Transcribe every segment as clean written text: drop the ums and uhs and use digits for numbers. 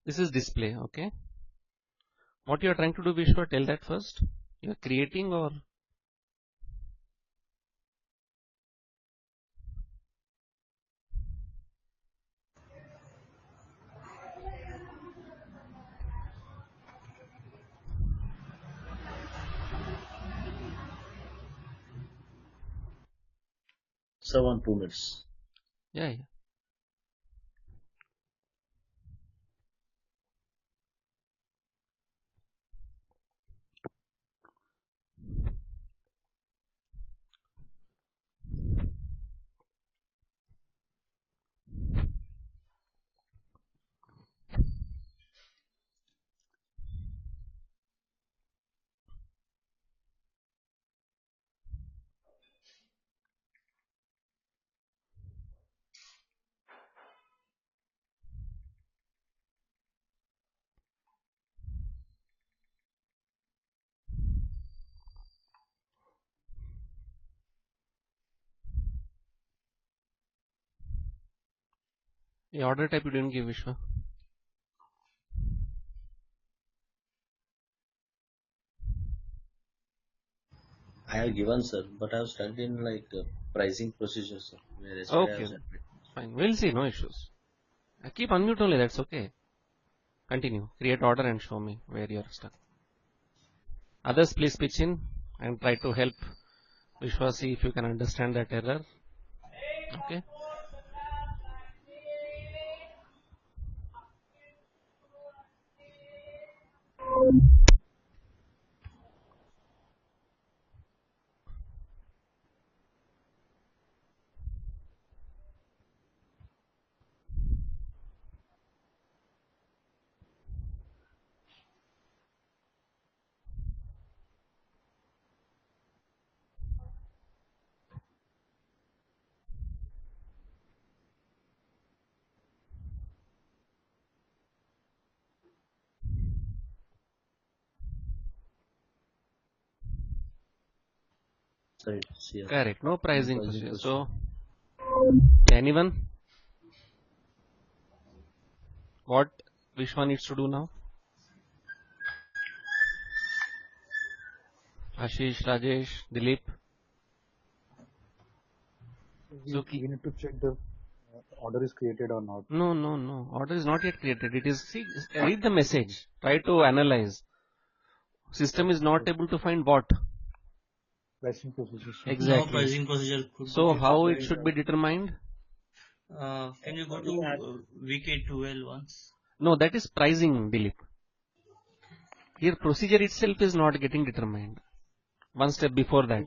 This is display, okay. What you are trying to do, Vishwa, tell that first. You are creating or? So 1 2 minutes. Yeah. The order type you didn't give, Vishwa. I have given, sir, but I have studied in like pricing procedure, sir. Where yesterday I Okay, have submitted. fine. We'll see, no issues. I keep unmute only, that's okay. Continue. Create order and show me where you are stuck. Others, please pitch in and try to help Vishwa, see if you can understand that error. Okay. Sir, it's here. Correct. No pricing procedure. procedure. So, anyone? What Vishwa needs to do now? Ashish, Rajesh, Dilip. We need to check the order is created or not. No. Order is not yet created. It is, see, read the message. Try to analyze. System is not able to find what? Pricing procedure. Exactly. No pricing procedure. So how it should be determined? Can you go to VK12 once? No, that is pricing, Dilip. Here procedure itself is not getting determined. One step before that.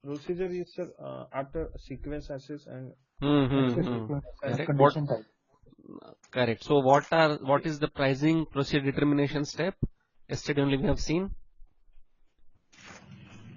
Procedure is, sir, after sequence access and Correct. Condition type. Correct. So what is the pricing procedure determination step? Yesterday only we have seen.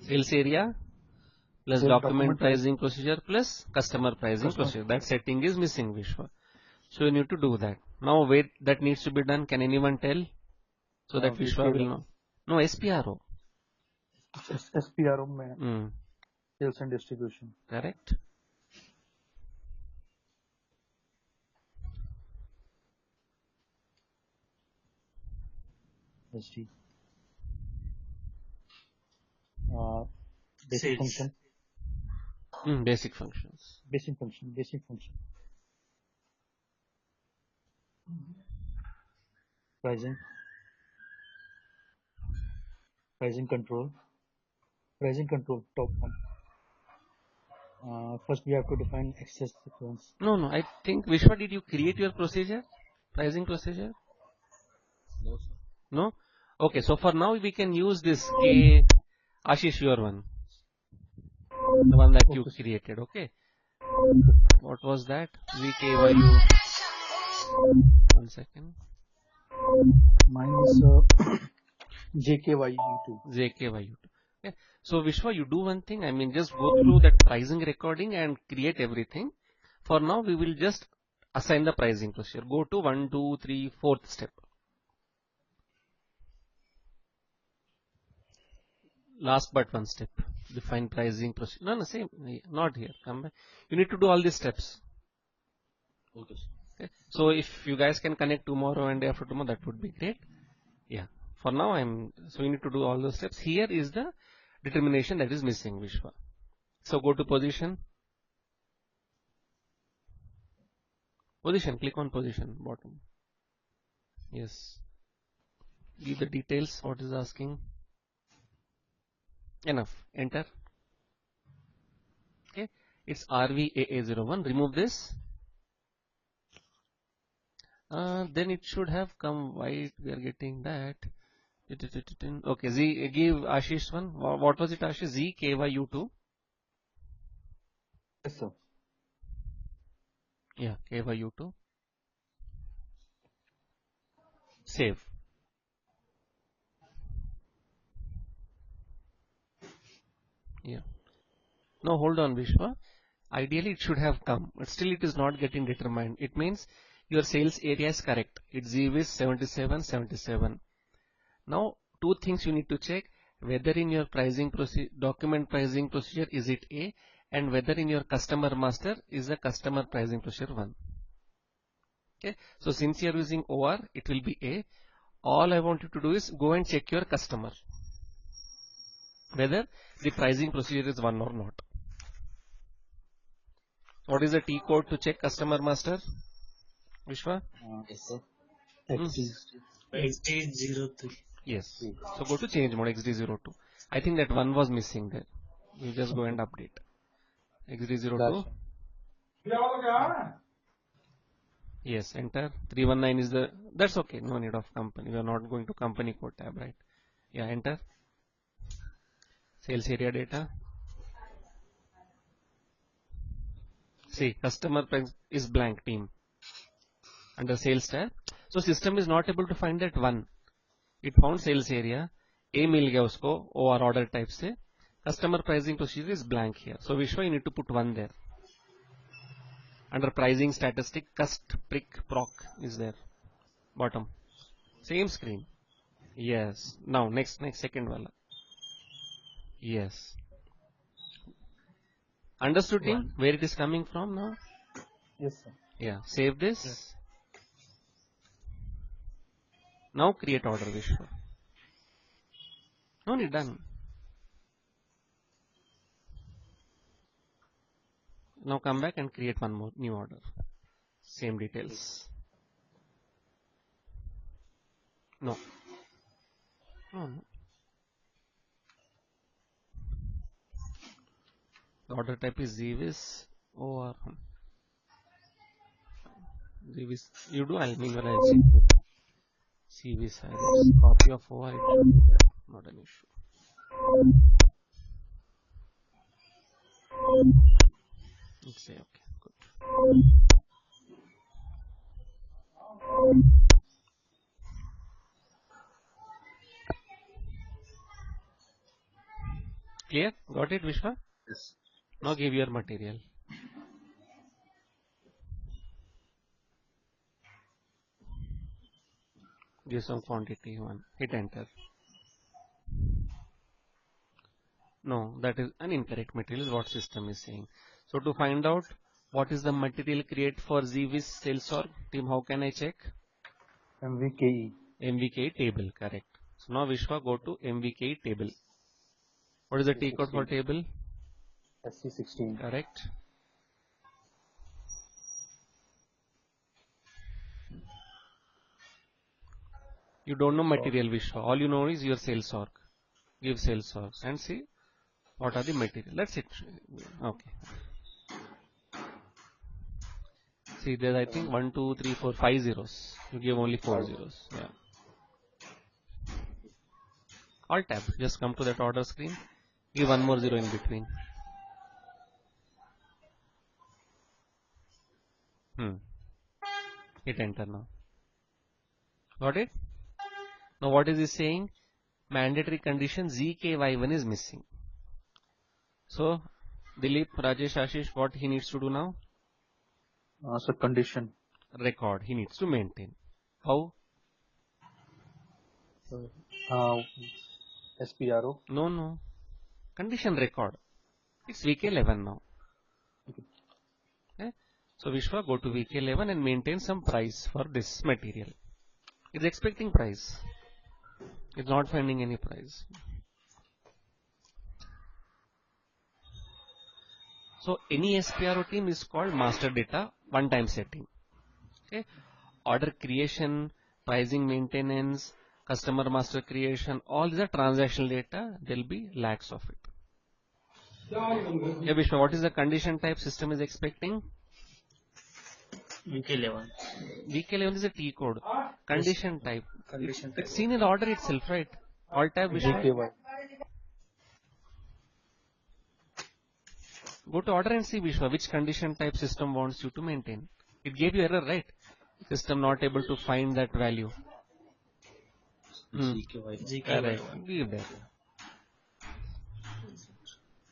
Sales area plus document pricing procedure plus customer pricing procedure. That setting is missing, Vishwa. So you need to do that. Now wait, that needs to be done. Can anyone tell? So that Vishwa will know. No, SPRO. SPRO mein sales and distribution. Correct. SD. Basic function. Basic functions. Basic function. Pricing control. Top one. First we have to define access sequence. No. I think, Vishwa, did you create your procedure? Pricing procedure? No, sir. No? Okay, so for now we can use this Ashish, your one. The one that you created, okay? What was that? VKYU. 1 second. Mine is JKYU2. JKYU2. Okay. So Vishwa, you do one thing. I mean, just go through that pricing recording and create everything. For now, we will just assign the pricing procedure. Go to 1, 2, 3, 4th step. Last but one step. Define pricing procedure. No, same. Not here. Come back. You need to do all these steps. Okay, sir. Okay. So if you guys can connect tomorrow and day after tomorrow, that would be great. Yeah. For now, so we need to do all those steps. Here is the determination that is missing, Vishwa. So go to position. Position, click on position, bottom. Yes. Give the details, what is asking. Enough. Enter. Okay. It's RVAA01. Remove this. Then it should have come white. We are getting that. Okay. Z, give Ashish one. What was it, Ashish? ZKYU2. Yes, sir. Yeah, KYU2. Save. Yeah. Now hold on, Vishwa. Ideally it should have come, but still it is not getting determined. It means your sales area is correct. It's ZWIS 7777. Now two things you need to check, whether in your document pricing procedure is it A, and whether in your customer master is the customer pricing procedure 1. Okay, so since you are using OR, it will be A. All I want you to do is go and check your customer, whether the pricing procedure is 1 or not. What is the T code to check customer master, Vishwa? Yes, sir. XD03. Yes. So go to change mode, XD02. I think that 1 was missing there. You just go and update. XD02. Yes, enter. 319 is that's okay. No need of company. We are not going to company code tab, right? Yeah, enter. Sales area data. See, customer price is blank team under sales tab. So system is not able to find that 1. It found sales area. A मिल गया उसको OR order type से. Customer pricing procedure is blank here. So Vishwa, you need to put 1 there. Under pricing statistic, cust prick proc is there. Bottom. Same screen. Yes. Now next second wala. Yes. Understood team where it is coming from now? Yes, sir. Yeah. Save this. Yes. Now create order, Vishwa. No need, done. Now come back and create one more new order. Same details. No. No. The order type is ZWIS or ZWIS. You do, I'll meanwhile I'll see. ZWIS copy of OR. Not an issue. Let's say okay. Good. Clear? Got it, Vishwa? Yes. Now give your material. Give some quantity 1. Hit enter. No, that is an incorrect material is what system is saying. So to find out what is the material create for ZWIS sales org team, how can I check? MVKE. MVKE table, correct. So now Vishwa, go to MVKE table. What is the T code for table? SC16. Correct. You don't know material, Vishwa. All you know is your sales org. Give sales org and see what are the material. That's it. Okay. See, there's I think 1, 2, 3, 4, 5 zeros. You give only 4 zeros. Yeah. Alt tab. Just come to that order screen. Give 1 more 0 in between. Hit enter now. Got it? Now what is he saying? Mandatory condition ZKY1 is missing. So Dilip, Rajesh, Ashish, what he needs to do now? So condition. Record. He needs to maintain. How? SPRO. No. Condition record. It's VK11 now. Okay. So Vishwa, go to VK11 and maintain some price for this material. It's expecting price. It's not finding any price. So any SPRO team is called master data one-time setting. Okay. Order creation, pricing maintenance, customer master creation, all these are transactional data. There will be lakhs of it. Yeah, Vishwa, what is the condition type system is expecting? VK11. VK11 is a T code. Condition type. Condition It's seen in the order itself, right? All tab Vishwa. GKY. Go to order and see Vishwa which condition type system wants you to maintain. It gave you error, right? System not able to find that value. ZKY. Correct. Give that.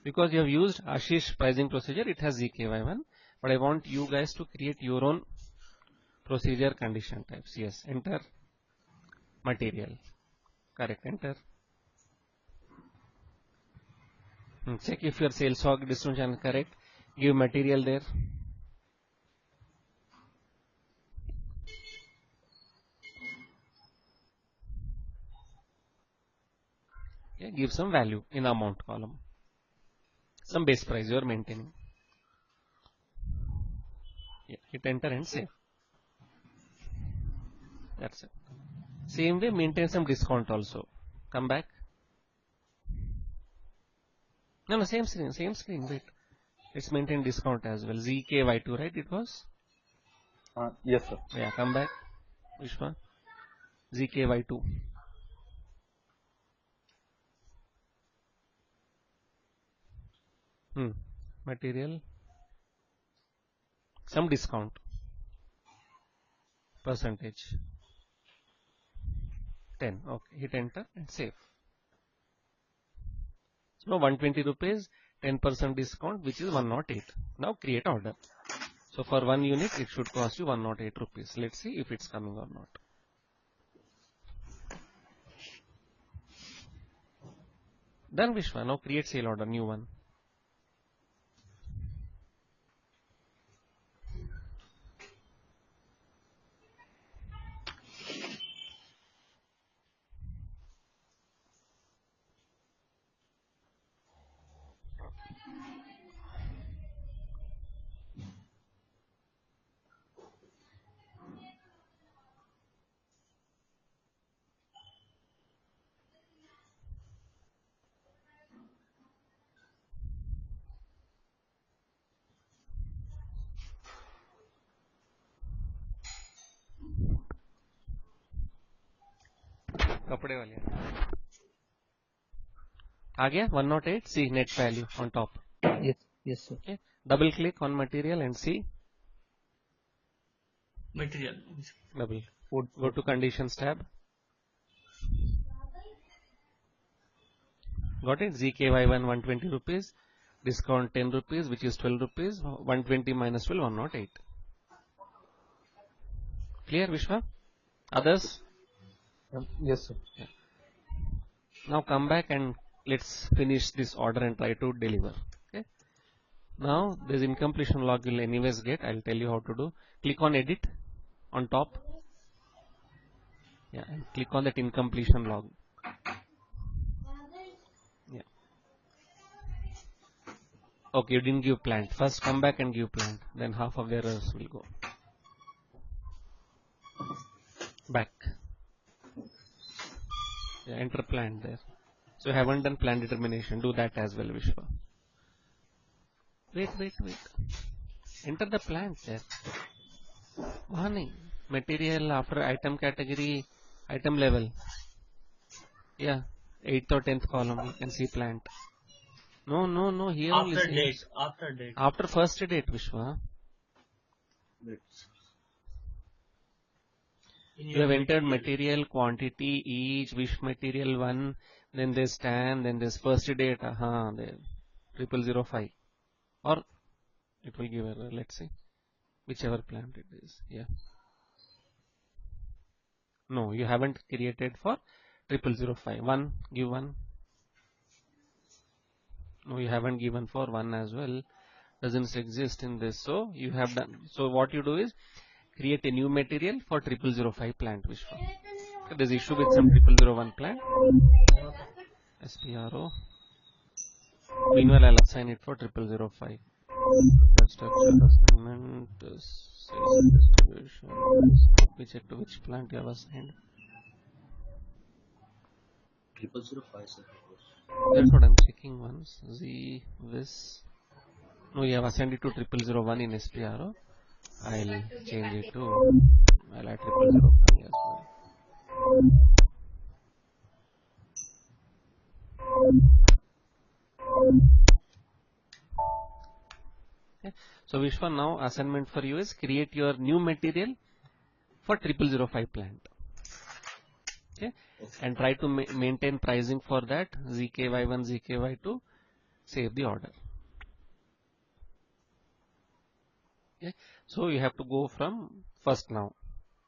Because you have used Ashish pricing procedure, it has ZKY1. But I want you guys to create your own procedure condition types. Yes, enter material. Correct, enter. Check if your sales hog distribution is correct. Give material there. Okay, give some value in the amount column. Some base price you are maintaining. Yeah, hit enter and save. That's it. Same way, maintain some discount also. Come back. No, same screen, wait. Let's maintain discount as well. ZKY2, right? It was? Yes, sir. Yeah, come back. Which one? ZKY2. Material. Some discount. Percentage. 10. Okay, hit enter and save. So now 120 rupees, 10% discount, which is 108. Now create order. So for 1 unit, it should cost you 108 rupees. Let's see if it's coming or not. Done, Vishwa. Now create sale order, new one. कपड़े वाले आ गया 108. See net value on top. Yes, sir. Okay. Double click on material and see. Material. Double. Go to conditions tab. Got it? ZKY1 120 rupees. Discount 10 rupees, which is 12 rupees. 120 minus 12, 108. Clear, Vishwa? Others? Yes, sir. Yeah. Now come back and let's finish this order and try to deliver. Okay. Now this incompletion log will anyways get. I'll tell you how to do. Click on edit on top. Yeah, and click on that incompletion log. Yeah. Okay, you didn't give plant. First come back and give plant. Then half of the errors will go. Back. Yeah, enter plant there. So you haven't done plant determination. Do that as well, Vishwa. Wait. Enter the plant there. Morning. Material after item category, item level. Yeah, 8th or 10th column. You can see plant. No. Here only. After date. After first date, Vishwa. You have entered material, quantity, each, which material 1, then there's TAN, then there's first date, there, 0005. Or it will give error, let's see. Whichever plant it is, yeah. No, you haven't created for 0005. 1, give 1. No, you haven't given for 1 as well. doesn't exist in this. So you have done. So what you do is create a new material for 0005 plant, Vishwa. Okay, there's issue with some 0001 plant. SPRO. Meanwhile, I'll assign it for 0005. Structure assignment, sales distribution. Let me check to which plant you have assigned. 0005, sir. That's what I'm checking once. This. No, you have assigned it to 0001 in SPRO. I'll change it to. I'll add 0005 as well. Okay. So Vishwa, now assignment for you is create your new material for 0005 plant. Okay, and try to maintain pricing for that ZKY1, ZKY2, save the order. Okay, so you have to go from first now.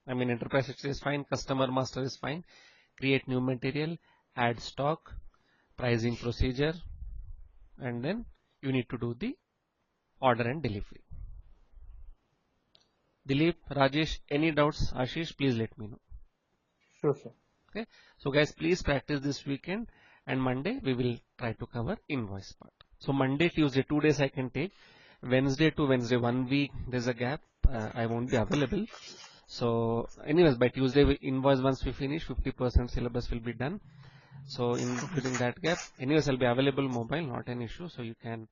I mean, enterprise history is fine, customer master is fine, create new material, add stock, pricing procedure, and then you need to do the order and delivery. Dilip, Rajesh, any doubts? Ashish, please let me know. Sure, sir. Okay, so guys, please practice this weekend, and Monday we will try to cover invoice part. So Monday, Tuesday, 2 days I can take. Wednesday to Wednesday, 1 week, there's a gap. I won't be available. So anyways, by Tuesday, invoice once we finish, 50% syllabus will be done. So during that gap, anyways, I'll be available mobile, not an issue. So you can